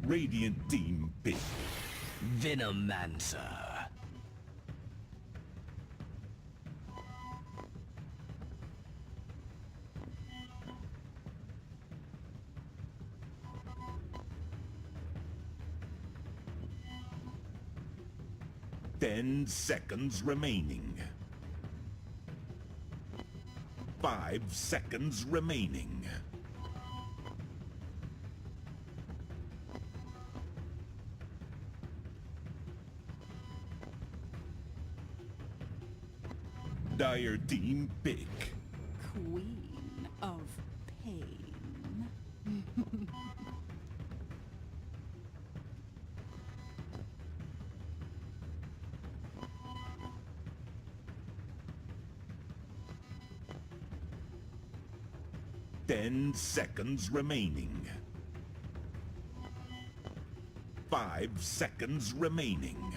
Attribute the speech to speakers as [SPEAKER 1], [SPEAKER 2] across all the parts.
[SPEAKER 1] Radiant team pick.
[SPEAKER 2] Venomancer.
[SPEAKER 1] Ten seconds remaining. 5 seconds remaining. Dire team pick.
[SPEAKER 3] Queen of Pain.
[SPEAKER 1] 10 seconds remaining. 5 seconds remaining.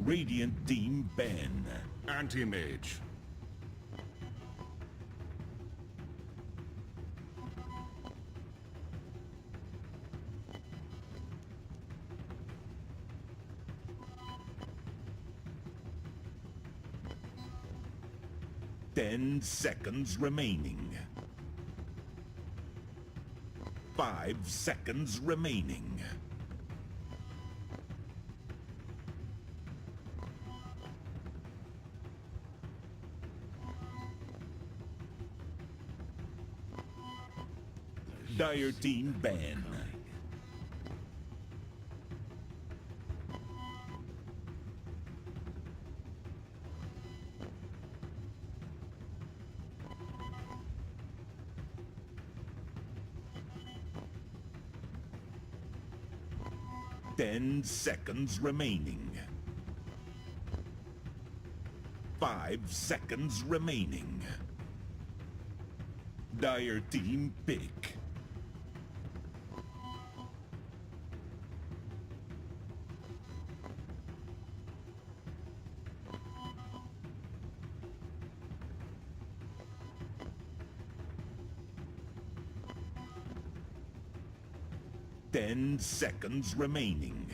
[SPEAKER 1] Radiant team ban.
[SPEAKER 4] Anti-mage.
[SPEAKER 1] Ten seconds remaining. 5 seconds remaining. Dire team ban. Ten seconds remaining. 5 seconds remaining. Dire team pick. Ten seconds remaining.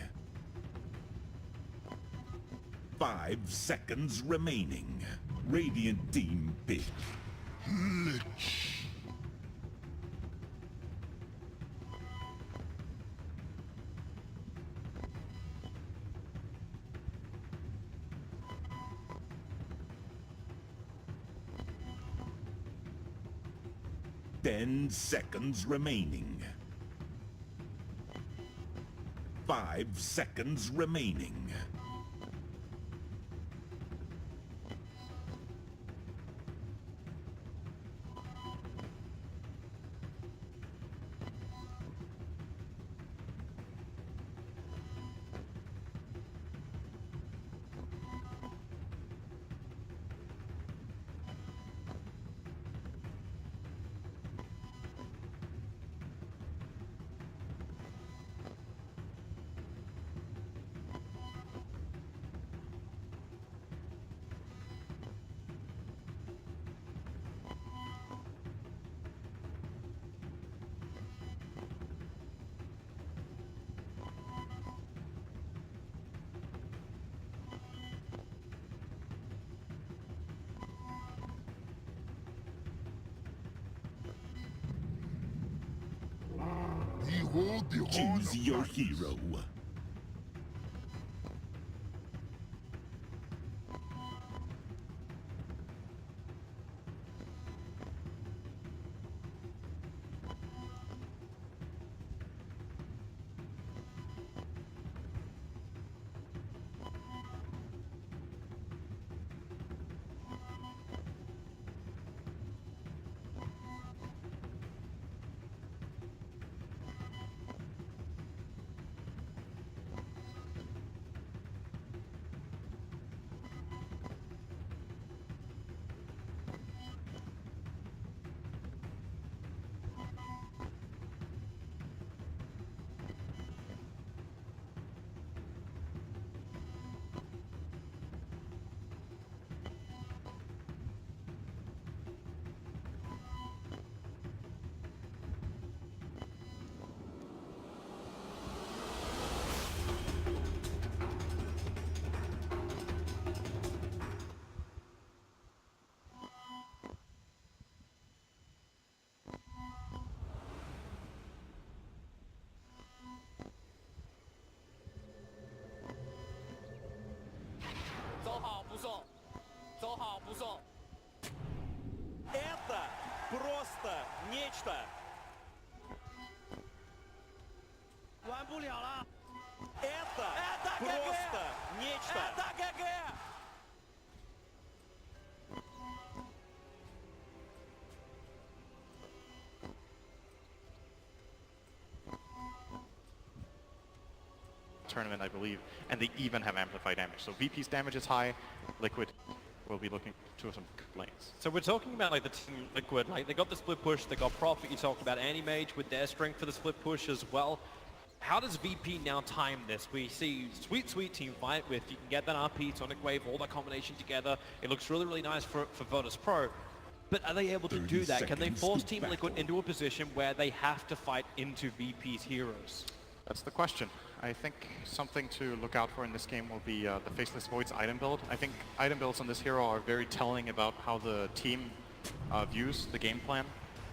[SPEAKER 1] 5 seconds remaining. Radiant team pick. Lich. Ten seconds remaining. 5 seconds remaining. Choose your hero.
[SPEAKER 2] Нечто.
[SPEAKER 4] 玩不了了。
[SPEAKER 2] Это просто нечто.
[SPEAKER 4] Это ГГ!
[SPEAKER 5] Tournament, I believe, and they even have amplified damage. So VP's damage is high. Liquid will be looking to some lanes.
[SPEAKER 6] So we're talking about like the team Liquid, like they got the split push, they got Prophet, you talked about Anti-Mage with their strength for the split push as well. How does VP now time this? We see sweet team fight with, you can get that RP, Sonic Wave, all that combination together. It looks really nice for Virtus Pro. But are they able to do that? Can they force Team Liquid into a position where they have to fight into VP's heroes?
[SPEAKER 5] That's the question. I think something to look out for in this game will be the Faceless Void's item build. I think item builds on this hero are very telling about how the team views the game plan.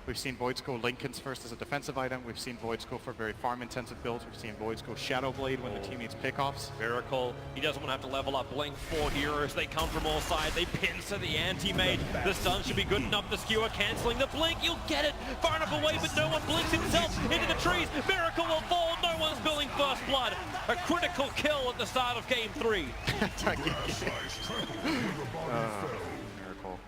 [SPEAKER 5] We've seen Voids go Linken's first as a defensive item. We've seen Voids go for very farm-intensive builds. We've seen Voids go Shadow Blade when the team needs pickoffs.
[SPEAKER 6] Miracle, he doesn't want to have to level up. Blink 4 heroes, they come from all sides. They pincer the Anti-Mage. The stun should be good enough. The skewer cancelling the blink. You'll get it far enough away, but no one blinks himself into the trees. Miracle will fall. No one's spilling first blood. A critical kill at the start of game 3.
[SPEAKER 5] Miracle.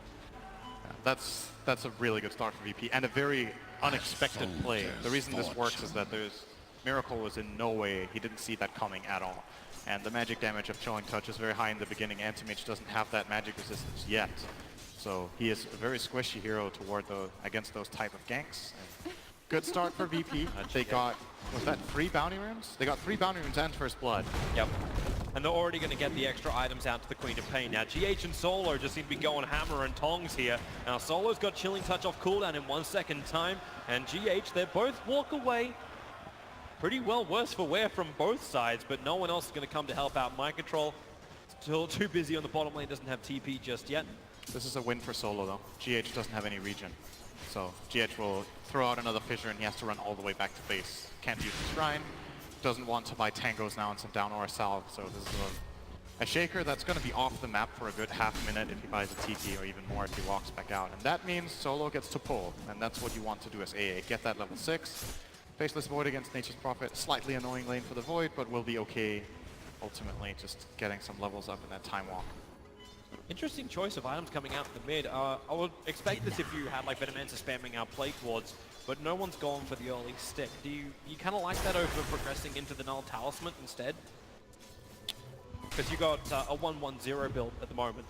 [SPEAKER 5] Yeah, that's a really good start for VP and a very unexpected play. The reason this works is that Miracle was in no way, he didn't see that coming at all. And the magic damage of Chilling Touch is very high in the beginning. Anti-Mage doesn't have that magic resistance yet. So he is a very squishy hero against those type of ganks. And good start for VP. They got, was that 3 bounty rooms? They got 3 bounty rooms and first blood.
[SPEAKER 6] Yep. And they're already going to get the extra items out to the Queen of Pain. Now, GH and Solo just seem to be going hammer and tongs here. Now, Solo's got Chilling Touch off cooldown in 1 second time. And GH, they both walk away pretty well worse for wear from both sides, but no one else is going to come to help out. Mind Control still too busy on the bottom lane, doesn't have TP just yet.
[SPEAKER 5] This is a win for Solo, though. GH doesn't have any regen. So GH will throw out another fissure and he has to run all the way back to base. Can't use the shrine. Doesn't want to buy tangos now and some down or a salve. So this is a shaker that's going to be off the map for a good half minute if he buys a TP or even more if he walks back out. And that means Solo gets to pull. And that's what you want to do as AA. Get that level 6. Faceless Void against Nature's Prophet. Slightly annoying lane for the Void, but will be okay. Ultimately, just getting some levels up in that time walk.
[SPEAKER 6] Interesting choice of items coming out in the mid. I would expect this if you had like Venomancer spamming out Plague Wards, but no one's gone for the early stick. Do you kind of like that over progressing into the Null Talisman instead? Because you got a 1-1-0 build at the moment.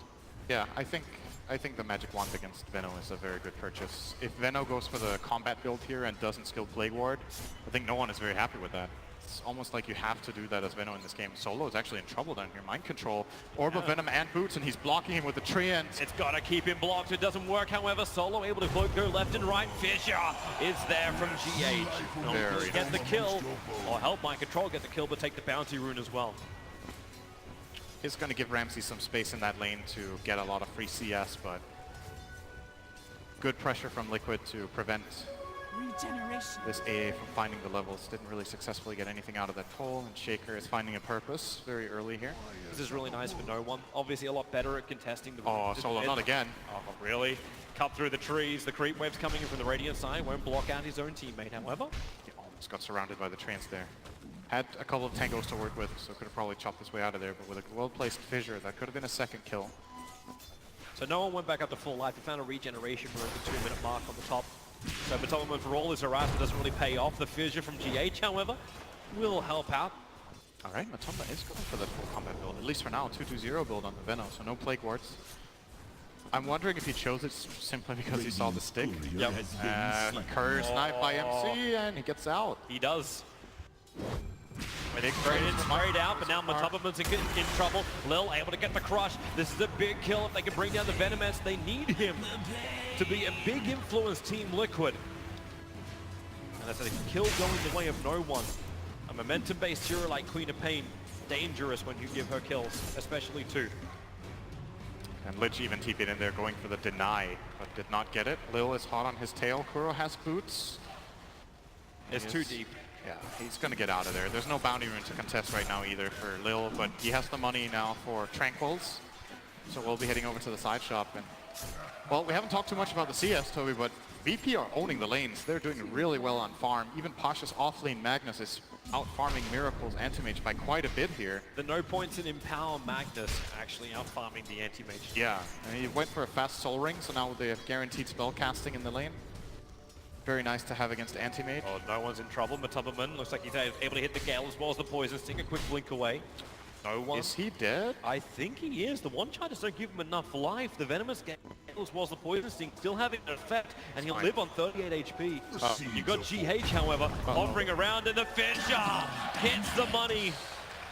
[SPEAKER 5] Yeah, I think the Magic Wand against Veno is a very good purchase. If Veno goes for the combat build here and doesn't skill Plague Ward, I think no one is very happy with that. It's almost like you have to do that as Veno in this game. Solo is actually in trouble down here. Mind Control, Orb of Venom and Boots, and he's blocking him with the Treant.
[SPEAKER 6] It's got to keep him blocked. It doesn't work, however. Solo able to go left and right. Fissure is there from GH.
[SPEAKER 5] Very
[SPEAKER 6] Get the kill, or help Mind Control get the kill, but take the bounty rune as well.
[SPEAKER 5] He's going to give Ramsey some space in that lane to get a lot of free CS, but good pressure from Liquid to prevent
[SPEAKER 3] Regeneration.
[SPEAKER 5] this AA from finding the levels. Didn't really successfully get anything out of that pull, and Shaker is finding a purpose very early here.
[SPEAKER 6] This is really nice for no one. Obviously a lot better at contesting the...
[SPEAKER 5] Oh, Solo, not again.
[SPEAKER 6] Oh, really? Cut through the trees. The creep wave's coming in from the Radiant side. Won't block out his own teammate, however.
[SPEAKER 5] He almost got surrounded by the Treants there. Had a couple of tangos to work with, so could have probably chopped his way out of there, but with a well-placed fissure, that could have been a second kill.
[SPEAKER 6] So no one went back up to full life. He found a regeneration room at the 2-minute mark on the top. So Battlement for all his harassment doesn't really pay off. The fissure from GH, however, will help out.
[SPEAKER 5] All right, Matumba is going for that full combat build, at least for now. 2-2-0 build on the Veno, so no Plague Wards. I'm wondering if he chose it simply because he saw the stick.
[SPEAKER 6] Yep.
[SPEAKER 5] Curse knife by MC, and he gets out.
[SPEAKER 6] He does. They sprayed out, but now Matubba's in trouble. Lil able to get the crush. This is a big kill if they can bring down the Venomance. They need him to be a big influence Team Liquid. And that's a kill going the way of no one. A momentum-based hero like Queen of Pain, dangerous when you give her kills, especially 2.
[SPEAKER 5] And Lich even TP'd in there going for the deny, but did not get it. Lil is hot on his tail. Kuro has boots.
[SPEAKER 6] It's too deep.
[SPEAKER 5] Yeah, he's going to get out of there. There's no bounty rune to contest right now either for Lil, but he has the money now for Tranquils. So we'll be heading over to the side shop. And well, we haven't talked too much about the CS, Toby, but VP are owning the lanes. They're doing really well on farm. Even Pasha's offlane Magnus is out-farming Miracle's anti-mage by quite a bit here.
[SPEAKER 6] The no points in Empower Magnus actually out-farming the anti-mage.
[SPEAKER 5] Yeah, and he went for a fast soul ring, so now they have guaranteed spell casting in the lane. Very nice to have against anti-mage.
[SPEAKER 6] Oh, no one's in trouble. Matubberman looks like he's able to hit the Gale as well as the Poison Sting. A quick blink away. No one.
[SPEAKER 5] Is he dead?
[SPEAKER 6] I think he is. The one-shoters don't give him enough life. The Venomous Gale as well as the Poison Sting still having an effect, and he'll live on 38 HP. You got GH, however, hovering around, and the Fissure hits the money.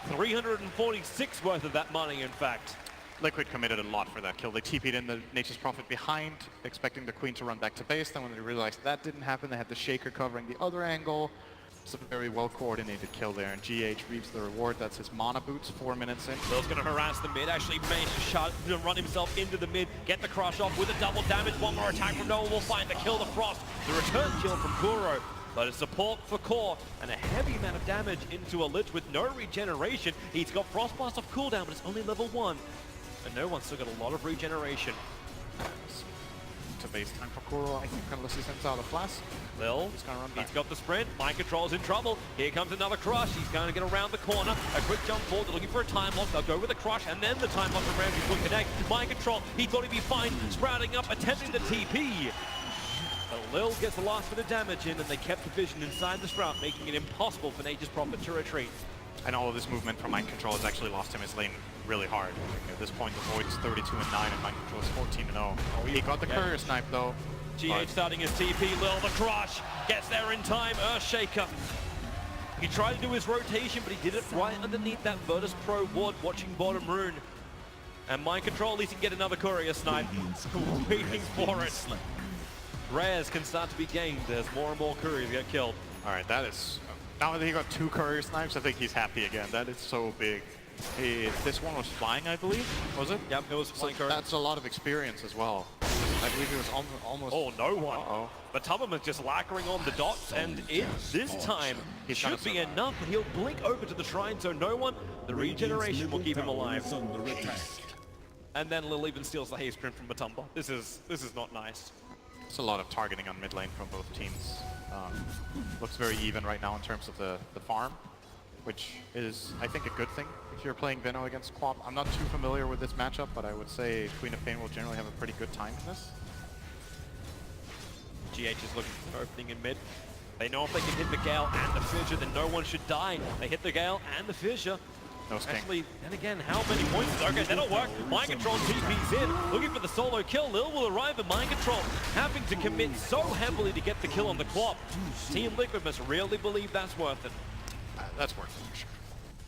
[SPEAKER 6] 346 worth of that money, in fact.
[SPEAKER 5] Liquid committed a lot for that kill. They TP'd in the Nature's Prophet behind, expecting the Queen to run back to base. Then when they realized that didn't happen, they had the Shaker covering the other angle. It's a very well-coordinated kill there, and GH reaps the reward. That's his mana boots 4 minutes in.
[SPEAKER 6] Lil's going to harass the mid, actually managed to run himself into the mid, get the crush off with a double damage. One more attack from Noah will find the kill, the Frost. The return kill from Kuro, but a support for Core, and a heavy amount of damage into a Lich with no regeneration. He's got Frostblast off cooldown, but it's only level 1. And no one's still got a lot of regeneration.
[SPEAKER 5] To base time for Kuro, I think, unless he sends out a flash.
[SPEAKER 6] Lil, he's got the sprint. Mind Control's in trouble. Here comes another crush. He's going to get around the corner. A quick jump forward. They're looking for a time lock. They'll go with a crush, and then the time lock from Ramsey will connect. Mind Control, he thought he'd be fine. Sprouting up, attempting the TP. But Lil gets the last bit of damage in, and they kept the vision inside the Sprout, making it impossible for Nature's Prophet to retreat.
[SPEAKER 5] And all of this movement from Mind Control has actually lost him his lane really hard. At this point, the Void is 32-9, and Mind Control is 14-0. Oh, he got the courier snipe, though.
[SPEAKER 6] GH starting his TP, Lil the crush, gets there in time, Earthshaker. He tried to do his rotation, but he did it right underneath that Virtus Pro ward, watching bottom rune. And Mind Control, at least he can get another courier snipe. Waiting for it. Rares can start to be gained as more and more couriers get killed.
[SPEAKER 5] All right, that is... Now that he got 2 courier snipes, I think he's happy again. That is so big. This one was flying, I believe, was it?
[SPEAKER 6] Yep, it was flying courier.
[SPEAKER 5] That's a lot of experience as well. I believe he was almost...
[SPEAKER 6] Oh, no one. But Tubberman's just lacquering on the dots, and this time it should be enough, and he'll blink over to the shrine, so no one, the regeneration will keep him alive. And then Lil even steals the haste sprint from Matumba. This is not nice.
[SPEAKER 5] It's a lot of targeting on mid lane from both teams. Looks very even right now in terms of the farm, which is, I think, a good thing if you're playing Veno against Quap. I'm not too familiar with this matchup, but I would say Queen of Pain will generally have a pretty good time in this.
[SPEAKER 6] GH is looking for an opening in mid. They know if they can hit the Gale and the Fissure, then no one should die. They hit the Gale and the Fissure.
[SPEAKER 5] No sting.
[SPEAKER 6] Actually, then again, how many points? Okay, that'll work. Mind Control TP's in, looking for the solo kill. Lil will arrive at Mind Control, having to commit so heavily to get the kill on the Quap. Team Liquid must really believe that's worth it.
[SPEAKER 5] That's worth it for sure.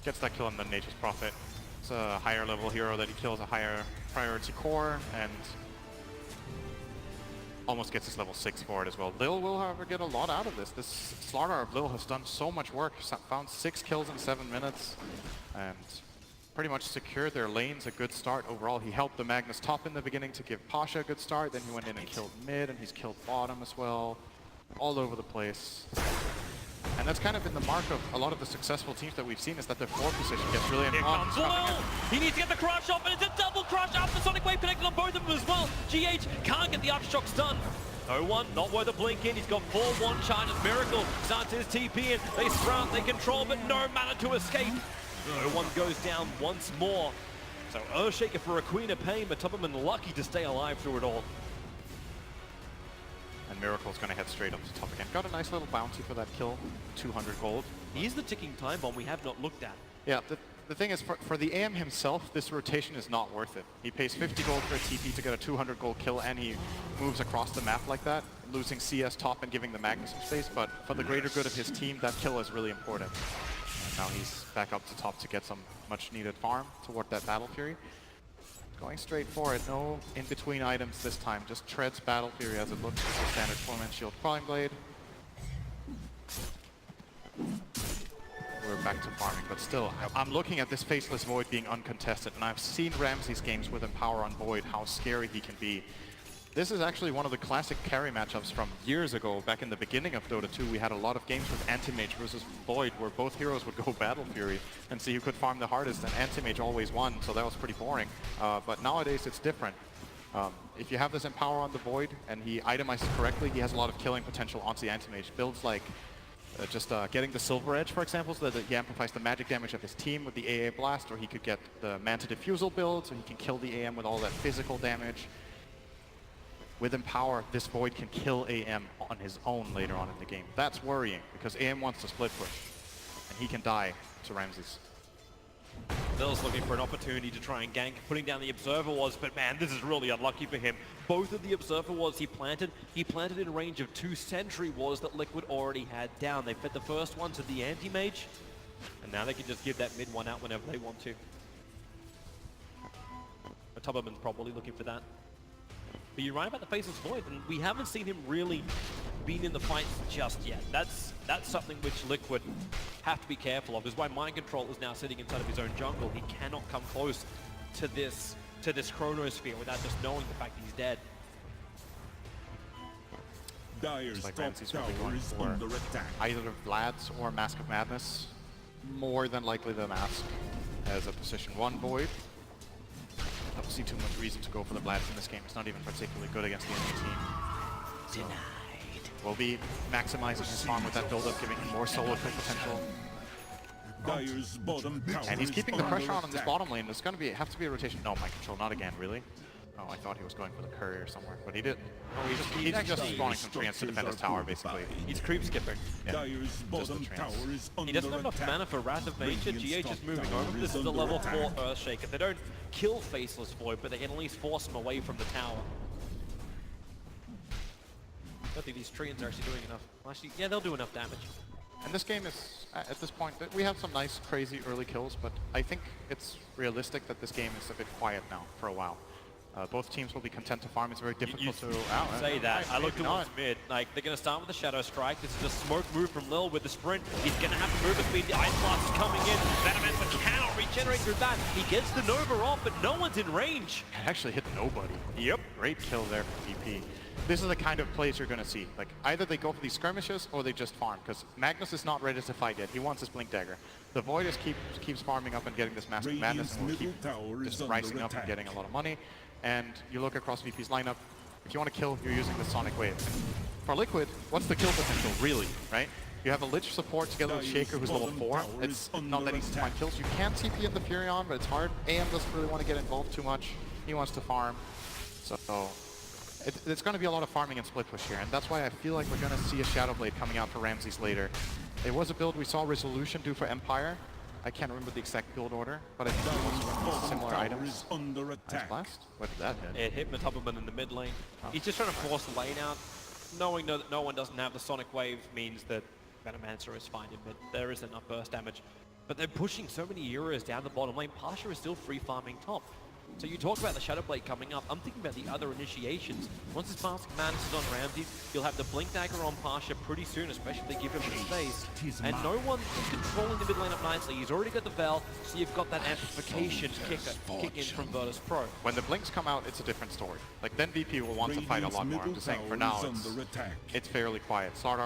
[SPEAKER 5] Gets that kill on the Nature's Prophet. It's a higher level hero that he kills a higher priority core, and almost gets his level 6 for it as well. Lil will, however, get a lot out of this. This Slardar of Lil has done so much work. Found 6 kills in 7 minutes, and pretty much secured their lanes a good start overall. He helped the Magnus top in the beginning to give Pasha a good start, then he went in and killed mid, and he's killed bottom as well. All over the place. And that's kind of been the mark of a lot of the successful teams that we've seen, is that their floor position gets really involved.
[SPEAKER 6] Here comes Lil! He needs to get the crush off, and it's a double crush after Sonic Wave connected on both of them as well. GH can't get the upshocks done. No one, not worth a blink in. He's got 4 one-charges. Miracle starts his TP in. They sprout, they control, but no mana to escape. No one goes down once more. So Earthshaker for a Queen of Pain, but Tubberman lucky to stay alive through it all.
[SPEAKER 5] And Miracle's going to head straight up to top again. Got a nice little bounty for that kill, 200 gold.
[SPEAKER 6] He's the ticking time bomb we have not looked at.
[SPEAKER 5] Yeah, the thing is, for the AM himself, this rotation is not worth it. He pays 50 gold for a TP to get a 200 gold kill, and he moves across the map like that, losing CS top and giving the Magnus some space, but for the greater good of his team, that kill is really important. And now he's back up to top to get some much needed farm toward that Battle Fury. Going straight for it, no in-between items this time, just treads Battle Fury as it looks as a standard 4-man shield Crawling Blade. We're back to farming, but still, I'm looking at this Faceless Void being uncontested, and I've seen Ramsey's games with Empower on Void, how scary he can be. This is actually one of the classic carry matchups from years ago. Back in the beginning of Dota 2, we had a lot of games with Anti-Mage versus Void, where both heroes would go Battle Fury and see who could farm the hardest, and Anti-Mage always won, so that was pretty boring. But nowadays it's different. If you have this Empower on the Void and he itemizes correctly, he has a lot of killing potential onto the anti-mage. Builds like getting the Silver Edge, for example, so that he amplifies the magic damage of his team with the AA Blast, or he could get the Manta Diffusal build, so he can kill the AM with all that physical damage. With Empower, this Void can kill AM on his own later on in the game. That's worrying, because AM wants to split push, and he can die to Ramses.
[SPEAKER 6] Bill's looking for an opportunity to try and gank, putting down the Observer Wards, but man, this is really unlucky for him. Both of the Observer Wards he planted in range of 2 Sentry Wards that Liquid already had down. They fed the first one to the Anti-Mage, and now they can just give that mid one out whenever they want to. But Tubberman's probably looking for that. But you're right about the Faceless Void, and we haven't seen him really been in the fights just yet. That's something which Liquid have to be careful of. This is why Mind Control is now sitting inside of his own jungle. He cannot come close to this Chronosphere without just knowing the fact he's dead.
[SPEAKER 1] Dire's
[SPEAKER 5] Like
[SPEAKER 1] top
[SPEAKER 5] Ramses will be
[SPEAKER 1] tower
[SPEAKER 5] going
[SPEAKER 1] is
[SPEAKER 5] for
[SPEAKER 1] under attack.
[SPEAKER 5] either Vlad's or Mask of Madness. More than likely the Mask as a position 1 Void. I don't see too much reason to go for the Vlad's in this game. It's not even particularly good against the enemy team. So we'll be maximizing his farm with that build-up, giving him more solo kill potential.
[SPEAKER 1] Dire's bottom tower
[SPEAKER 5] And he's
[SPEAKER 1] is
[SPEAKER 5] keeping the
[SPEAKER 1] under
[SPEAKER 5] pressure on this
[SPEAKER 1] attack.
[SPEAKER 5] bottom lane. There's going to have to be a rotation. No, Mind Control, not again, really. Oh, I thought he was going for the courier somewhere, but he did. Oh, he's just
[SPEAKER 6] actually-
[SPEAKER 5] spawning some treants to defend his tower, basically.
[SPEAKER 6] He's creep skipping.
[SPEAKER 5] Yeah.
[SPEAKER 1] Dire's
[SPEAKER 5] Just
[SPEAKER 1] bottom
[SPEAKER 5] the trance.
[SPEAKER 1] tower is under
[SPEAKER 6] He doesn't have enough
[SPEAKER 1] attack.
[SPEAKER 6] mana for Wrath of Nature.
[SPEAKER 1] Radiant's
[SPEAKER 6] GH is
[SPEAKER 1] top
[SPEAKER 6] moving
[SPEAKER 1] tower
[SPEAKER 6] over. This is a
[SPEAKER 1] under
[SPEAKER 6] level 4
[SPEAKER 1] attack.
[SPEAKER 6] Earthshaker. They don't kill Faceless Void, but they can at least force him away from the tower. I don't think these treants are actually doing enough. Well, actually, yeah, they'll do enough damage.
[SPEAKER 5] And this game is, at this point, we have some nice, crazy early kills, but I think it's realistic that this game is a bit quiet now for a while. Both teams will be content to farm. It's very difficult to...
[SPEAKER 6] Say that. I look
[SPEAKER 5] maybe
[SPEAKER 6] towards
[SPEAKER 5] not.
[SPEAKER 6] mid. Like, they're going to start with the Shadow Strike. This is a smoke move from Lil with the sprint. He's going to have to move at speed. The Ice Blast is coming in. Venomous cannot regenerate through that. He gets the Nova off, but no one's in range.
[SPEAKER 5] It actually hit nobody.
[SPEAKER 6] Yep.
[SPEAKER 5] Great kill there from VP. This is the kind of plays you're going to see. Like, either they go for these skirmishes or they just farm, because Magnus is not ready to fight yet. He wants his Blink Dagger. The Void just keeps farming up and getting this Mask of Madness, and will keep
[SPEAKER 1] Radiant's middle tower is
[SPEAKER 5] just
[SPEAKER 1] under
[SPEAKER 5] rising up and
[SPEAKER 1] attack.
[SPEAKER 5] getting a lot of money. And you look across VP's lineup, if you want to kill, you're using the Sonic Wave. For Liquid, what's the kill potential, really, right? You have a Lich support together with
[SPEAKER 1] Dire's
[SPEAKER 5] Shaker, who's level
[SPEAKER 1] bottom
[SPEAKER 5] 4.
[SPEAKER 1] tower
[SPEAKER 5] It's
[SPEAKER 1] is
[SPEAKER 5] not that
[SPEAKER 1] under
[SPEAKER 5] easy to
[SPEAKER 1] attack.
[SPEAKER 5] find kills. You can TP in the Furion, but it's hard. AM doesn't really want to get involved too much. He wants to farm. So it's going to be a lot of farming and split push here, and that's why I feel like we're going to see a Shadow Blade coming out for Ramses later. It was a build we saw Resolution do for Empire. I can't remember the exact build order, but I think it was
[SPEAKER 1] Dire's
[SPEAKER 5] from
[SPEAKER 1] bottom
[SPEAKER 5] similar
[SPEAKER 1] tower
[SPEAKER 5] items.
[SPEAKER 1] is under
[SPEAKER 5] Ice
[SPEAKER 1] attack.
[SPEAKER 5] Blast? What did that hit?
[SPEAKER 6] It hit Matubberman in the mid lane. He's just trying to force the lane out. Knowing that no one doesn't have the Sonic Wave means that Venomancer is fine in mid. There is enough burst damage. But they're pushing so many Euros down the bottom lane. Pasha is still free farming top. So you talk about the Shadow Blade coming up. I'm thinking about the other initiations. Once this Mask of Madness is on Ramses, you'll have the Blink Dagger on Pasha pretty soon, especially if they give him the space. And no one is controlling the mid lane up nicely. He's already got the Vel, so you've got that amplification kick in from Virtus Pro.
[SPEAKER 5] When the blinks come out, it's a different story. Like, then VP will want to fight a lot more. I'm just saying, for now,
[SPEAKER 1] Radiant's middle tower is under attack.
[SPEAKER 5] it's fairly quiet. Slardar